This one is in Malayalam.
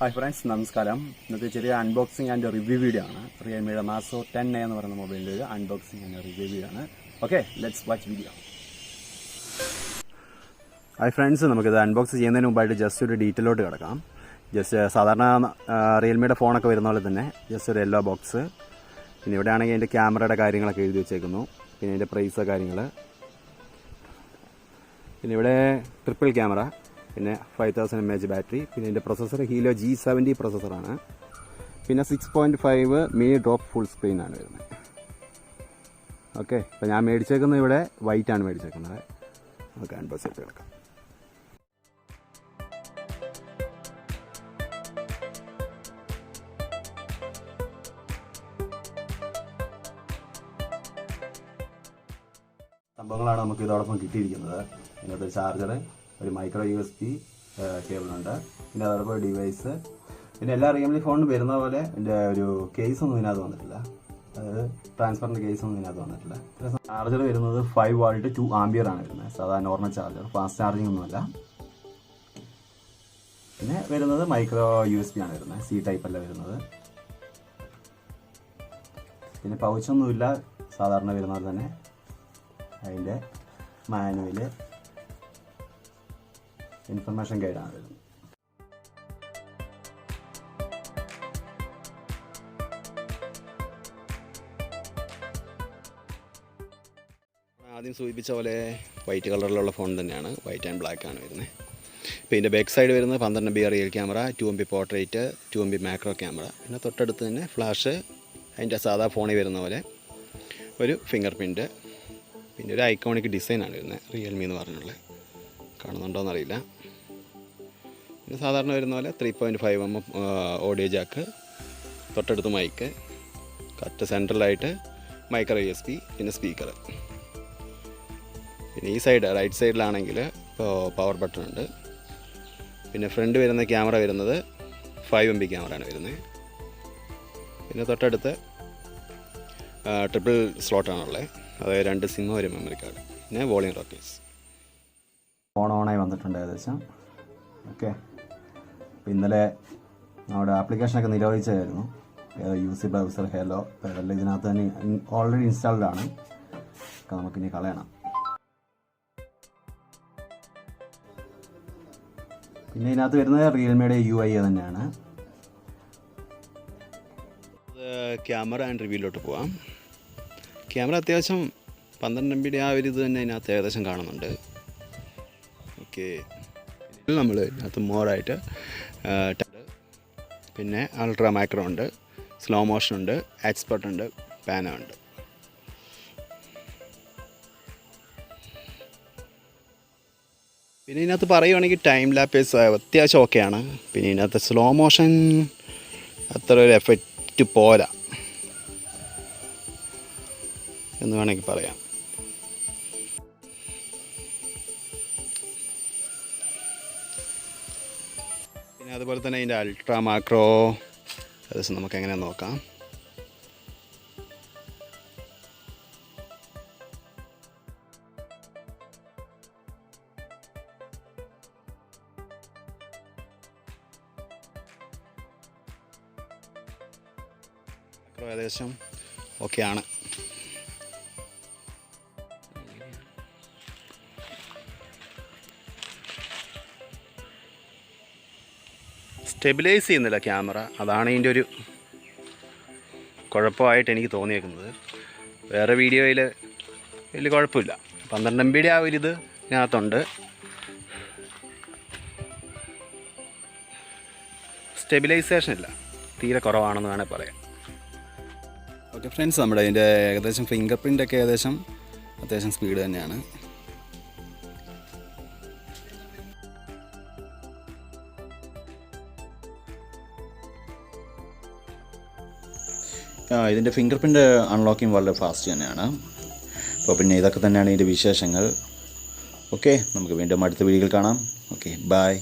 Hi friends, നമസ്കാരം. ഇന്നത്തെ ചെറിയ അൺബോക്സിംഗ് ആൻഡ് റിവ്യൂ വീഡിയോ ആണ്. Realme Narzo 10A എന്ന് പറയുന്ന മൊബൈലിന്റെ ഒരു അൺബോക്സിംഗ് ആൻഡ് റിവ്യൂ വീഡിയോ ആണ്. Okay, let's watch video. Hi friends, നമുക്കിത് അൺബോക്സ് ചെയ്യുന്നതിന് മുമ്പായിട്ട് ജസ്റ്റ് ഒരു ഡീറ്റെയിലോട്ട് കിടക്കാം. ജസ്റ്റ് സാധാരണ റിയൽമിയുടെ ഫോണൊക്കെ വരുന്ന പോലെ തന്നെ ജസ്റ്റ് ഒരു യെല്ലോ ബോക്സ്. പിന്നെ ഇവിടെ ആണെങ്കിൽ അതിൻ്റെ ക്യാമറയുടെ കാര്യങ്ങളൊക്കെ എഴുതി വെച്ചേക്കുന്നു. പിന്നെ അതിൻ്റെ പ്രൈസ് കാര്യങ്ങൾ. പിന്നെ ഇവിടെ ട്രിപ്പിൾ ക്യാമറ, പിന്നെ 5000 mAh ബാറ്ററി, പിന്നെ ഇതിൻ്റെ പ്രൊസസ്സർ ഹീലോ G70 പ്രൊസസ്സറാണ്. പിന്നെ 6.5 മിനി ഡ്രോപ്പ് ഫുൾ സ്ക്രീനാണ് വരുന്നത്. ഓക്കെ, അപ്പോൾ ഞാൻ മേടിച്ചേക്കുന്നത് ഇവിടെ വൈറ്റ് ആണ് മേടിച്ചേക്കുന്നത്. നമുക്ക് അൺബോക്സ് ചെയ്ത് കിടക്കാം. സംഭവങ്ങളാണ് നമുക്ക് ഇതോടൊപ്പം കിട്ടിയിരിക്കുന്നത്. ഇതിനകത്ത് ഒരു ചാർജർ, ഒരു മൈക്രോ USB കേബിളുണ്ട്, പിന്നെ അതോടൊപ്പം ഒരു ഡിവൈസ്. പിന്നെ എല്ലാ റിയൽമി ഫോണിനും വരുന്ന പോലെ എൻ്റെ ഒരു കേസൊന്നും ഇതിനകത്ത് വന്നിട്ടില്ല. അതായത് ട്രാൻസ്പെറൻറ്റ് കേസൊന്നും ഇതിനകത്ത് വന്നിട്ടില്ല. ചാർജർ വരുന്നത് 5 വോൾട്ട് 2 ആംപിയർ ആണ് വരുന്നത്. സാധാരണ നോർമൽ ചാർജർ, ഫാസ്റ്റ് ചാർജിങ് ഒന്നുമല്ല. പിന്നെ വരുന്നത് മൈക്രോ USB ആണ് വരുന്നത്, C ടൈപ്പ് അല്ല വരുന്നത്. പിന്നെ പൗച്ചൊന്നുമില്ല, സാധാരണ വരുന്നത് തന്നെ. അതിൻ്റെ മാനുവല്, ഇൻഫർമേഷൻ ഗൈഡാണ് വരുന്നത്. ആദ്യം സൂചിപ്പിച്ച പോലെ വൈറ്റ് കളറിലുള്ള ഫോൺ തന്നെയാണ്, വൈറ്റ് ആൻഡ് ബ്ലാക്ക് ആണ് വരുന്നത്. ഇപ്പോൾ ഇതിൻ്റെ ബാക്ക് സൈഡ് വരുന്നത് 12 MB real camera, 2 MB portrait, 2 MB macro camera. പിന്നെ തൊട്ടടുത്ത് തന്നെ ഫ്ലാഷ്, അതിൻ്റെ സാധാ ഫോണിൽ വരുന്ന പോലെ ഒരു ഫിംഗർ പ്രിൻറ്റ്. പിന്നെ ഒരു ഐക്കോണിക് ഡിസൈനാണ് വരുന്നത്, റിയൽമി എന്ന് പറഞ്ഞുള്ളത്. കാണുന്നുണ്ടോയെന്നറിയില്ല. പിന്നെ സാധാരണ വരുന്ന പോലെ 3.5 mm ഓഡിയോ ജാക്ക്, തൊട്ടടുത്ത് മൈക്ക്, കറക്റ്റ് സെൻട്രലായിട്ട് മൈക്രോ USB, പിന്നെ സ്പീക്കർ. പിന്നെ ഈ സൈഡ് റൈറ്റ് സൈഡിലാണെങ്കിൽ ഇപ്പോൾ പവർ ബട്ടൺ ഉണ്ട്. പിന്നെ ഫ്രണ്ട് വരുന്ന ക്യാമറ വരുന്നത് 5 MB ക്യാമറയാണ് വരുന്നത്. പിന്നെ തൊട്ടടുത്ത് ട്രിപ്പിൾ സ്ലോട്ടാണുള്ളത്, അതായത് 2 സിം, ഒരു മെമ്മറി കാർഡ്, പിന്നെ വോളിയം റോക്കേഴ്സ്. ഫോൺ ഓണായി വന്നിട്ടുണ്ട് ഏകദേശം. ഓക്കെ, അപ്പോൾ ഇന്നലെ നമ്മുടെ ആപ്ലിക്കേഷനൊക്കെ നിരോധിച്ചായിരുന്നു, യൂസി ബ്രൗസർ ഹെലോ. അതെല്ലാം ഇതിനകത്ത് തന്നെ ഓൾറെഡി ഇൻസ്റ്റാൾഡ് ആണ്. ഒക്കെ നമുക്കിനി കളയണം. പിന്നെ ഇതിനകത്ത് വരുന്നത് റിയൽമിയുടെ UI തന്നെയാണ്. ക്യാമറ ആൻഡ് റിവ്യൂലോട്ട് പോവാം. ക്യാമറ അത്യാവശ്യം 12 MB ആ ഒരു ഇത് തന്നെ ഇതിനകത്ത് ഏകദേശം കാണുന്നുണ്ട്. ഓക്കെ, നമ്മൾ ഇതിനകത്ത് മോറായിട്ട് പിന്നെ അൾട്രാ മാക്രോ ഉണ്ട്, സ്ലോ മോഷൻ ഉണ്ട്, എക്സ്പെർട്ട് ഉണ്ട്, പാനോ ഉണ്ട്. പിന്നെ ഇതിനകത്ത് പറയുവാണെങ്കിൽ ടൈം ലാപ്പേഴ്സ് അത്യാവശ്യം ഓക്കെയാണ്. പിന്നെ ഇതിനകത്ത് സ്ലോ മോഷൻ അത്ര ഒരു എഫക്റ്റ് പോരാ എന്ന് വേണമെങ്കിൽ പറയാം. പിന്നെ അതുപോലെ തന്നെ ഇതിൻ്റെ അൾട്രാ മാക്രോ ഏകദേശം നമുക്ക് എങ്ങനെ നോക്കാം. മാക്രോ ഏകദേശം ഓക്കെയാണ്. സ്റ്റെബിലൈസ് ചെയ്യുന്നില്ല ക്യാമറ, അതാണ് ഇതിൻ്റെ ഒരു കുഴപ്പമായിട്ട് എനിക്ക് തോന്നിയേക്കുന്നത്. വേറെ വീഡിയോയിൽ വലിയ കുഴപ്പമില്ല. 12 MB ആ ഒരു ഇത് ഇതിനകത്തുണ്ട്. സ്റ്റെബിലൈസേഷൻ ഇല്ല, തീരെ കുറവാണെന്ന് വേണേൽ പറയാം. ഓക്കെ ഫ്രണ്ട്സ്, നമ്മുടെ ഇതിൻ്റെ ഏകദേശം ഫിംഗർ പ്രിൻ്റൊക്കെ ഏകദേശം അത്യാവശ്യം സ്പീഡ് തന്നെയാണ്. ഇതിൻ്റെ ഫിംഗർ പ്രിൻ്റ് അൺലോക്കിങ് വളരെ ഫാസ്റ്റ് തന്നെയാണ്. അപ്പോൾ പിന്നെ ഇതൊക്കെ തന്നെയാണ് ഇതിൻ്റെ വിശേഷങ്ങൾ. ഓക്കെ, നമുക്ക് വീണ്ടും അടുത്ത വീഡിയോയിൽ കാണാം. Okay, by.